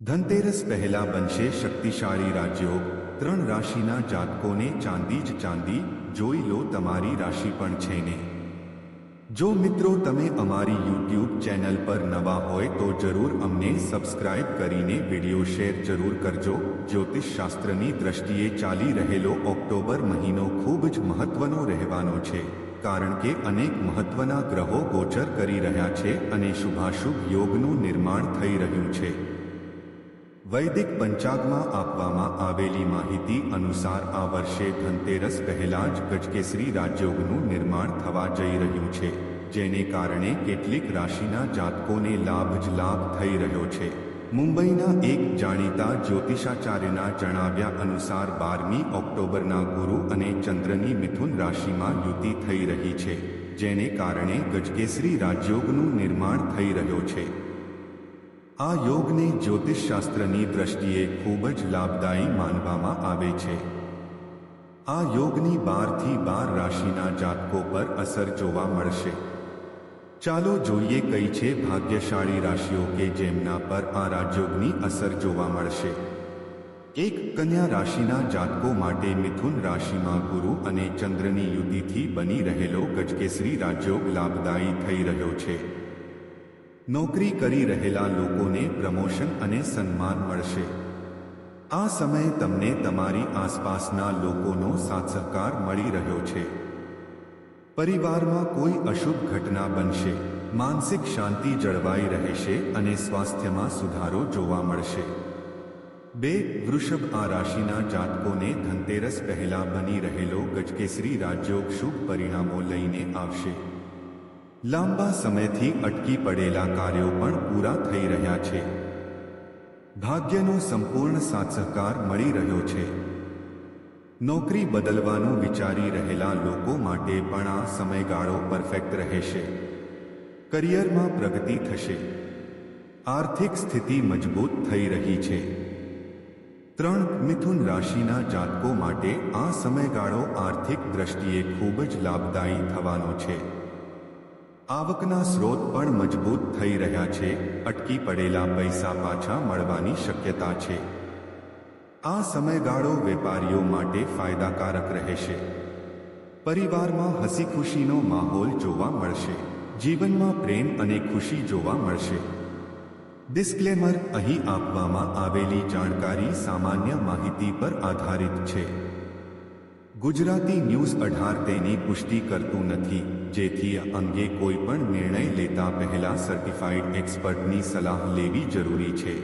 ધનતેરસ પહેલા બનશે શક્તિશાળી રાજયોગ। 3 રાશિના જાતકોને ચાંદી જ ચાંદી। જોઈ લો તમારી રાશિ પણ છે ને। જો મિત્રો તમે અમારી YouTube ચેનલ પર નવા હોય તો જરૂર અમને સબસ્ક્રાઇબ કરીને વિડિયો શેર જરૂર કરજો। જ્યોતિષ શાસ્ત્રની દ્રષ્ટિએ ચાલી રહેલો ઓક્ટોબર મહિનો ખૂબ જ મહત્વનો રહેવાનો છે, કારણ કે અનેક મહત્વના ગ્રહો ગોચર કરી રહ્યા છે અને શુભાશુભ યોગનું નિર્માણ થઈ રહ્યું છે। વૈદિક પંચાંગમાં આપવામાં આવેલી માહિતી અનુસાર આ વર્ષે ધનતેરસ પહેલા જ ગજકેસરી રાજયોગનું નિર્માણ થવા જઈ રહ્યું છે, જેને કારણે કેટલીક રાશિના જાતકોને લાભ જ લાભ થઈ રહ્યો છે। મુંબઈના એક જાણીતા જ્યોતિષાચાર્યના જણાવ્યા અનુસાર 12મી ઓક્ટોબરના ગુરુ અને ચંદ્રની મિથુન રાશિમાં યુતિ થઈ રહી છે, જેને કારણે ગજકેસરી રાજયોગનું નિર્માણ થઈ રહ્યો છે। આ યોગને જ્યોતિષશાસ્ત્રની દ્રષ્ટિએ ખૂબ જ લાભદાયી માનવામાં આવે છે। આ યોગની 12 થી 12 રાશિના જાતકો પર અસર જોવા મળશે। ચાલો જોઈએ કઈ છે ભાગ્યશાળી રાશિઓ કે જેમના પર આ રાજયોગની અસર જોવા મળશે। 1. કન્યા રાશિના જાતકો માટે મિથુન રાશિમાં ગુરુ અને ચંદ્રની યુતિથી બની રહેલો ગજકેસરી રાજયોગ લાભદાયી થઈ રહ્યો છે। નોકરી કરી રહેલા લોકોને પ્રમોશન અને સન્માન મળશે। આ સમયે તમને તમારી આસપાસના લોકોનો સાથ સહકાર મળી રહ્યો છે। પરિવારમાં કોઈ અશુભ ઘટના બનશે, માનસિક શાંતિ જળવાઈ રહેશે અને સ્વાસ્થ્યમાં સુધારો જોવા મળશે। 2. વૃષભ આ રાશિના જાતકોને ધનતેરસ પહેલા બની રહેલો ગજકેસરી રાજયોગ શુભ પરિણામો લઈને આવશે। લાંબા સમયથી અટકી પડેલા કાર્યો પણ પૂરા થઈ રહ્યા છે। ભાગ્યનો સંપૂર્ણ સાથ સહકાર મળી રહ્યો છે। નોકરી બદલવાનું વિચારી રહેલા લોકો માટે પણ આ સમયગાળો પરફેક્ટ રહેશે। કરિયરમાં પ્રગતિ થશે। આર્થિક સ્થિતિ મજબૂત થઈ રહી છે। 3. મિથુન રાશિના જાતકો માટે આ સમયગાળો આર્થિક દ્રષ્ટિએ ખૂબ જ લાભદાયી થવાનો છે। આવકના સ્ત્રોત પણ મજબૂત થઈ રહ્યા છે। અટકી પડેલા પૈસા પાછા મળવાની શક્યતા છે। આ સમયગાળો વેપારીઓ માટે ફાયદાકારક રહેશે। પરિવારમાં હસી ખુશીનો માહોલ જોવા મળશે। જીવનમાં પ્રેમ અને ખુશી જોવા મળશે। ડિસ્ક્લેમર: અહીં આપવામાં આવેલી જાણકારી સામાન્ય માહિતી પર આધારિત છે। ગુજરાતી ન્યૂઝ 18 તેની પુષ્ટિ કરતું નથી, જેથી આ અંગે કોઈ પણ નિર્ણય લેતા પહેલા સર્ટિફાઇડ એક્સપર્ટની સલાહ લેવી જરૂરી છે।